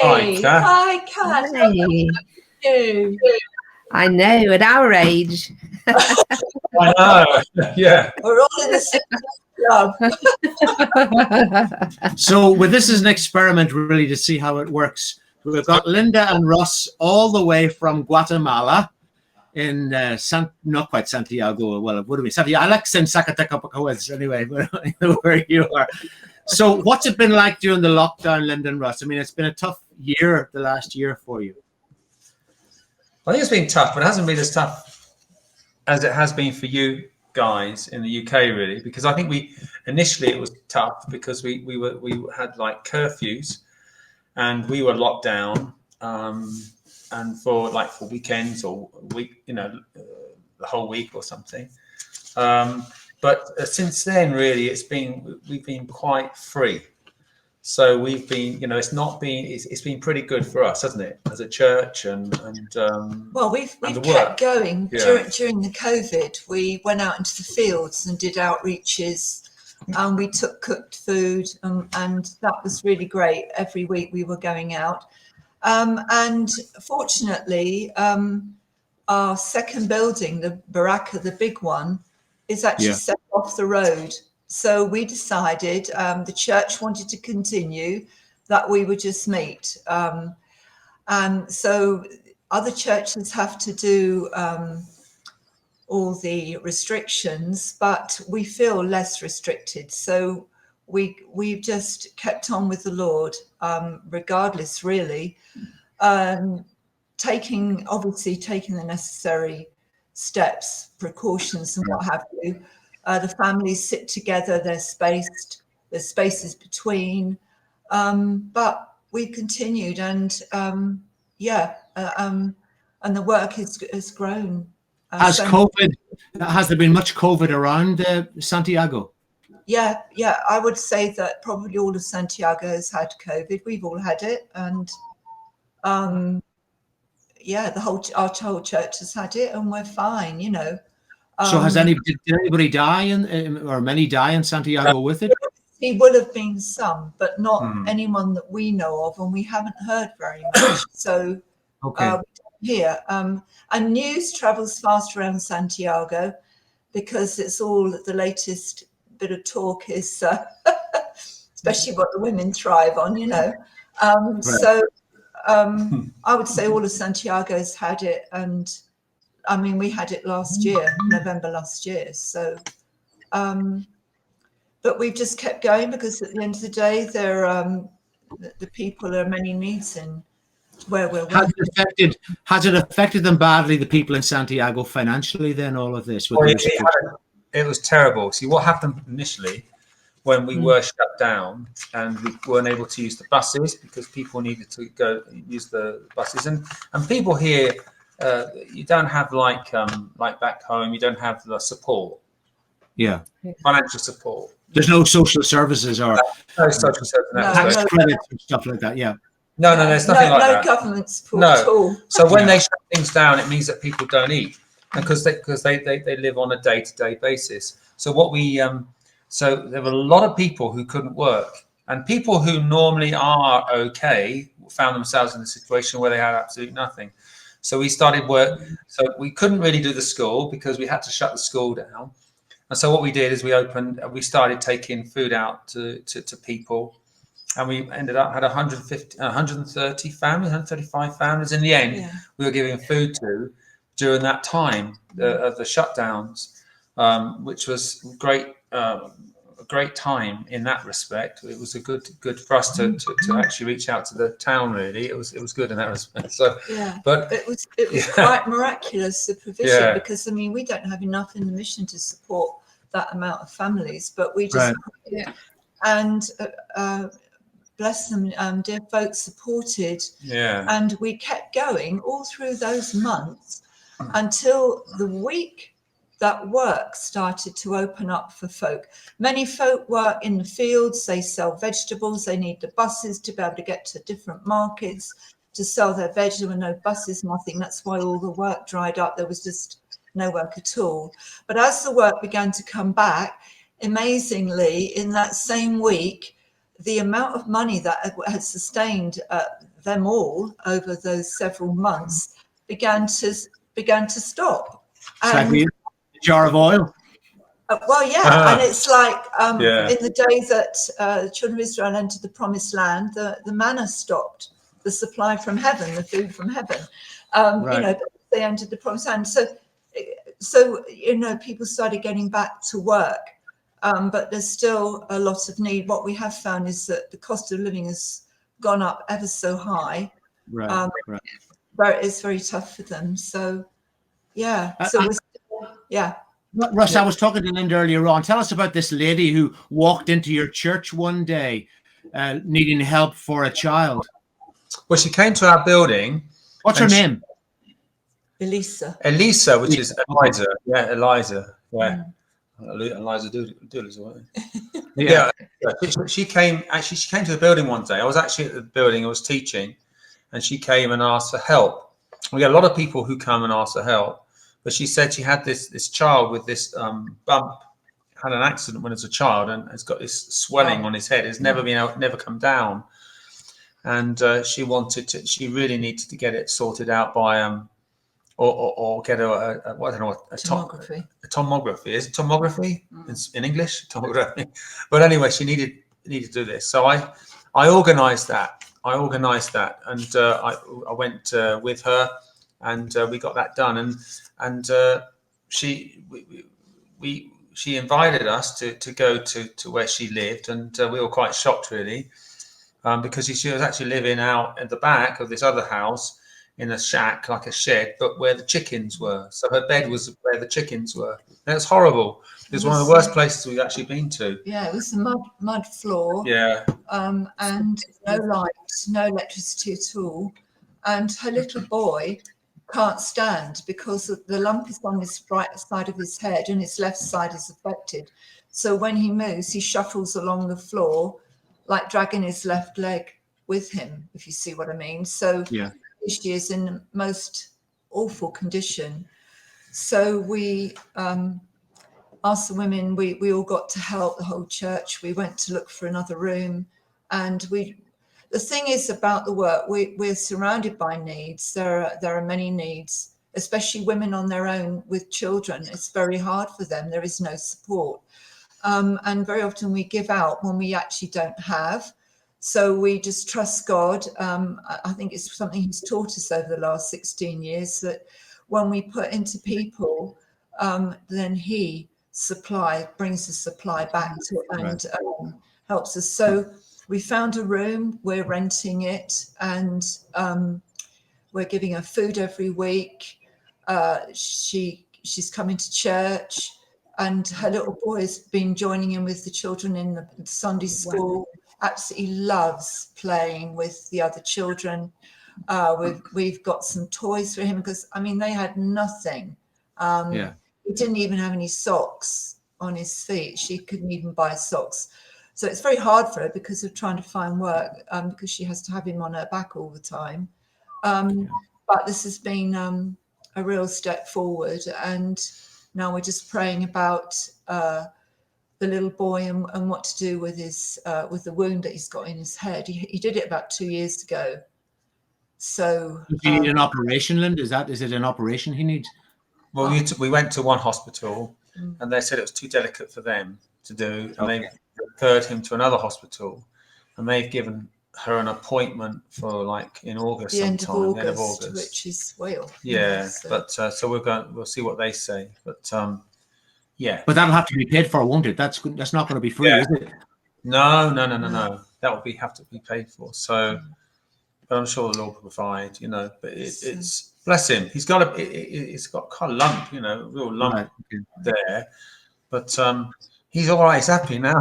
Hi, Kath. Hi, Kath. Hey. You. I know, at our age. I know. Yeah. We're all in the same club. So, this is an experiment really to see how it works. We've got Linda and Russ all the way from Guatemala in not quite Santiago. Well, it would have been Santiago. Alex and Zacatecas, anyway, where you are. So, what's it been like during the lockdown, Linda and Russ? I mean, it's been a tough year, the last year for you. I think it's been tough, but it hasn't been as tough as it has been for you guys in the UK, really, because I think initially it was tough because we had like curfews and we were locked down, and for weekends or the whole week or something. But since then, really, we've been quite free. So we've been, it's been pretty good for us, hasn't it, as a church and well, we've kept going. During the COVID. We went out into the fields and did outreaches, and we took cooked food, and that was really great. Every week we were going out, and fortunately, our second building, the Baraka, the big one, is actually set off the road. So we decided, the church wanted to continue, that we would just meet. And so other churches have to do all the restrictions, but we feel less restricted. So we've just kept on with the Lord, regardless, really, taking the necessary steps, precautions and what have you. The families sit together, there's spaces between, but we continued, and the work has grown. Has there been much COVID around Santiago? Yeah, I would say that probably all of Santiago has had COVID. We've all had it, and our whole church has had it, and we're fine, So did anybody die or many die in Santiago with it? There will have been some, but not anyone that we know of, and we haven't heard very much. So we don't hear. And news travels fast around Santiago because it's all the latest bit of talk is, especially what the women thrive on, Right. So I would say all of Santiago's had it, and I mean, we had it last year, November last year. So, but we've just kept going because at the end of the day, the people are many needs in where we're working. Has it affected them badly, the people in Santiago, financially, then, all of this? It was terrible. See, what happened initially when we were shut down and we weren't able to use the buses because people needed to go use the buses. And people here, you don't have like back home, you don't have the support. Yeah. Financial support. There's no social services or no social services. Tax credits and stuff like that. Yeah. No, there's nothing like that. No government support at all. So when they shut things down, it means that people don't eat, because they live on a day-to-day basis. So so there were a lot of people who couldn't work, and people who normally are okay found themselves in a situation where they had absolutely nothing. So we started work. So we couldn't really do the school because we had to shut the school down. And so what we did is we started taking food out to people, and we ended up had 130 families, 135 families in the end. We were giving food to during that time of the shutdowns, which was great. A great time in that respect. It was a good for us to actually reach out to the town. Really, it was good in that respect. So, but it was quite miraculous, the provision, because I mean we don't have enough in the mission to support that amount of families, but we just and bless them, dear folks supported, and we kept going all through those months until the week that work started to open up for folk. Many folk work in the fields, they sell vegetables, they need the buses to be able to get to different markets to sell their veg. There were no buses, nothing. That's why all the work dried up. There was just no work at all. But as the work began to come back, amazingly, in that same week, the amount of money that had sustained them all over those several months began to stop. It's like a jar of oil. Well, yeah, and it's like in the day that the children of Israel entered the promised land, the manna stopped, the supply from heaven, the food from heaven. You know, they entered the promised land. So you know, people started getting back to work, but there's still a lot of need. What we have found is that the cost of living has gone up ever so high. But it's very tough for them. So, yeah. Russ, I was talking to Linda earlier on. Tell us about this lady who walked into your church one day needing help for a child. Well, she came to our building. What's her name? Elisa, which is Eliza. Yeah, Eliza. Yeah. Eliza Dooley's away. Yeah. She came to the building one day. I was actually at the building, I was teaching, and she came and asked for help. We get a lot of people who come and ask for help. But she said she had this child with this bump, had an accident when as a child, and has got this swelling on his head. It's never come down, and she really needed to get it sorted out by or get a tomography. A tomography. Is it tomography in English? Tomography. But anyway, she needed to do this. So I organised that. And I went with her. And we got that done, and she invited us to go to where she lived, and we were quite shocked really, because she was actually living out at the back of this other house in a shack, like a shed, but where the chickens were. So her bed was where the chickens were. And it's horrible. It was one of the worst places we've actually been to. Yeah, it was a mud floor. Yeah. And no light, no electricity at all, and her little boy can't stand because the lump is on his right side of his head and his left side is affected. So when he moves, he shuffles along the floor like dragging his left leg with him, if you see what I mean. So she is in the most awful condition. So we asked the women, we all got to help, the whole church. We went to look for another room, and the thing is about the work, we're surrounded by needs. There are many needs, especially women on their own with children. It's very hard for them. There is no support. And very often we give out when we actually don't have. So we just trust God. I think it's something he's taught us over the last 16 years, that when we put into people, then he brings the supply back to and helps us. So we found a room, we're renting it, and we're giving her food every week. She's coming to church, and her little boy has been joining in with the children in the Sunday school. Wow. Absolutely loves playing with the other children. We've got some toys for him because, I mean, they had nothing. He didn't even have any socks on his feet. She couldn't even buy socks. So it's very hard for her because of trying to find work, because she has to have him on her back all the time. But this has been a real step forward. And now we're just praying about the little boy and what to do with his with the wound that he's got in his head. He did it about 2 years ago. So do you need an operation, Linda? Is it an operation he needs? Well, we went to one hospital, and they said it was too delicate for them to do, and they referred him to another hospital, and they've given her an appointment for like in August, the end of August, which is Wales. Yeah, so. But so we'll see what they say. But yeah, but that'll have to be paid for, won't it? That's not going to be free, is it? No. That will have to be paid for. So, but I'm sure the Lord will provide. But it's bless him. He's got it's got kind of lump, a real lump there. But he's all right. He's happy now.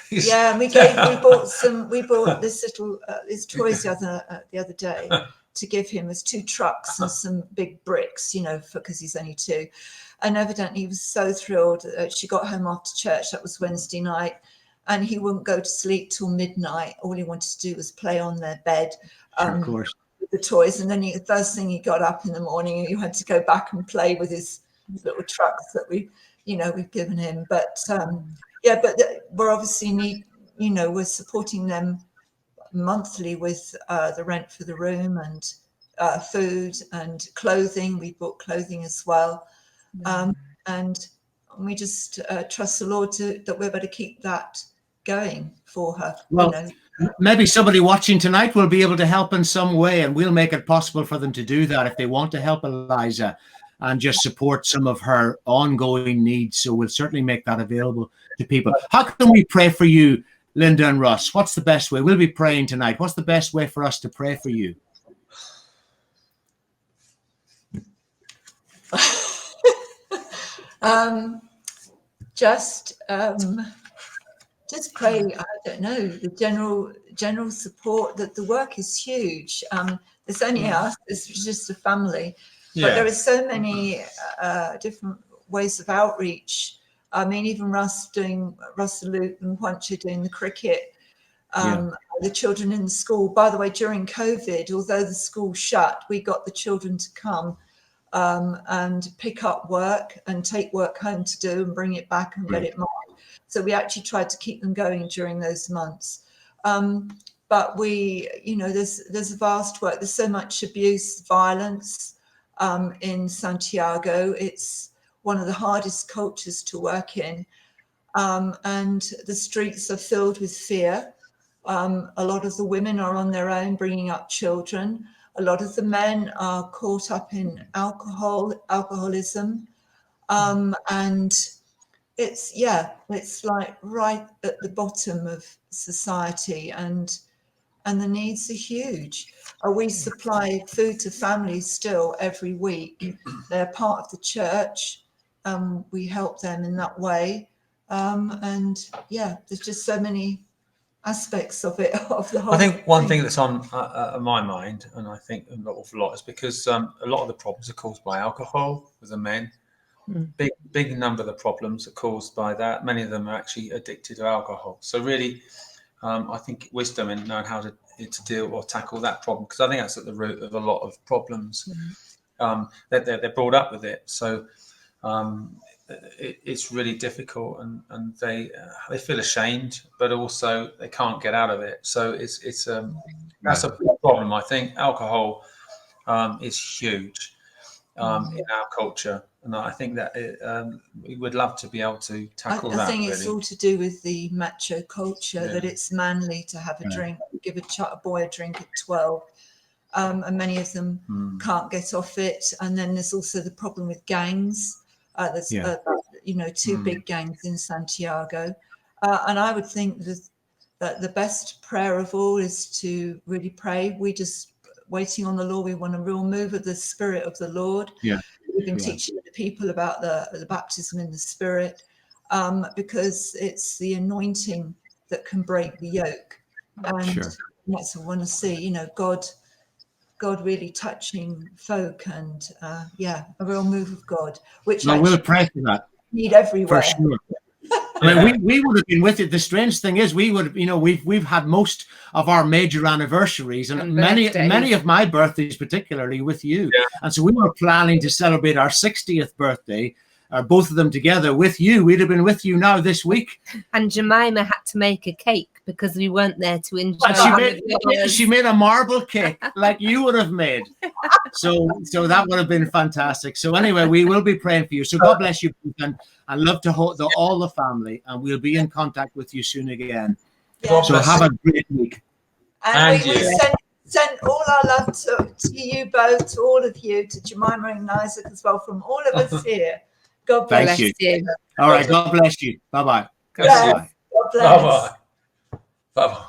Yeah, and we bought this little his toys the other day to give him as 2 trucks and some big bricks, because he's only 2. And evidently he was so thrilled. She got home after church. That was Wednesday night, and he wouldn't go to sleep till midnight. All he wanted to do was play on their bed. Of course. With the toys, and then the first thing he got up in the morning, he had to go back and play with his little trucks that we've given him. But but we're obviously we're supporting them monthly with the rent for the room and food and clothing. We bought clothing as well. And we just trust the Lord that we're able to keep that going for her. Well, maybe somebody watching tonight will be able to help in some way, and we'll make it possible for them to do that if they want to help Eliza and just support some of her ongoing needs. So we'll certainly make that available to people. How can we pray for you, Linda and Russ? What's the best way? We'll be praying tonight. What's the best way for us to pray for you? Just pray. I don't know, the general support. That the work is huge. There's only us. It's just a family, but there are so many different ways of outreach. I mean, even Russell, Luke, and Juancho doing the cricket. The children in the school. By the way, during COVID, although the school shut, we got the children to come and pick up work and take work home to do and bring it back and get it marked. So we actually tried to keep them going during those months. But we, there's a vast work. There's so much abuse, violence in Santiago. It's one of the hardest cultures to work in. And the streets are filled with fear. A lot of the women are on their own, bringing up children. A lot of the men are caught up in alcoholism. And it's like right at the bottom of society, and the needs are huge. We supply food to families still every week. They're part of the church. We help them in that way. There's just so many aspects of it, of the whole. I think one thing that's on my mind, and I think an awful lot, is because a lot of the problems are caused by alcohol with the men. Big number of the problems are caused by that. Many of them are actually addicted to alcohol. So really, I think wisdom in knowing how to deal or tackle that problem, because I think that's at the root of a lot of problems. That they're brought up with it. So it's really difficult, and they feel ashamed, but also they can't get out of it. So it's that's a problem. I think alcohol is huge in our culture. And I think that we would love to be able to tackle that. I think it's all to do with the macho culture, that it's manly to have a drink, give a boy a drink at 12. And many of them can't get off it. And then there's also the problem with gangs. There's, two big gangs in Santiago. And I would think that the best prayer of all is to really pray. We just waiting on the Lord. We want a real move of the Spirit of the Lord. We've been teaching the people about the baptism in the Spirit, because it's the anointing that can break the yoke. And that's what I want to see, God really touching folk, and a real move of God, which we'll pray for that. Need everywhere. For sure. I mean, we would have been with it. The strange thing is, we would have, we've had most of our major anniversaries and many of my birthdays, particularly with you. And so we were planning to celebrate our 60th birthday, both of them together with you. We'd have been with you now this week. And Jemima had to make a cake because we weren't there to enjoy. She made a marble cake like you would have made. So that would have been fantastic. So anyway, we will be praying for you. So God bless you, and I love to hold all the family, and we'll be in contact with you soon again. So have a great week. And we send all our love to you both, to all of you, to Jemima and Isaac as well, from all of us here. God bless you. All right. God bless you. Bye-bye. God bless. Bye-bye. Bye-bye.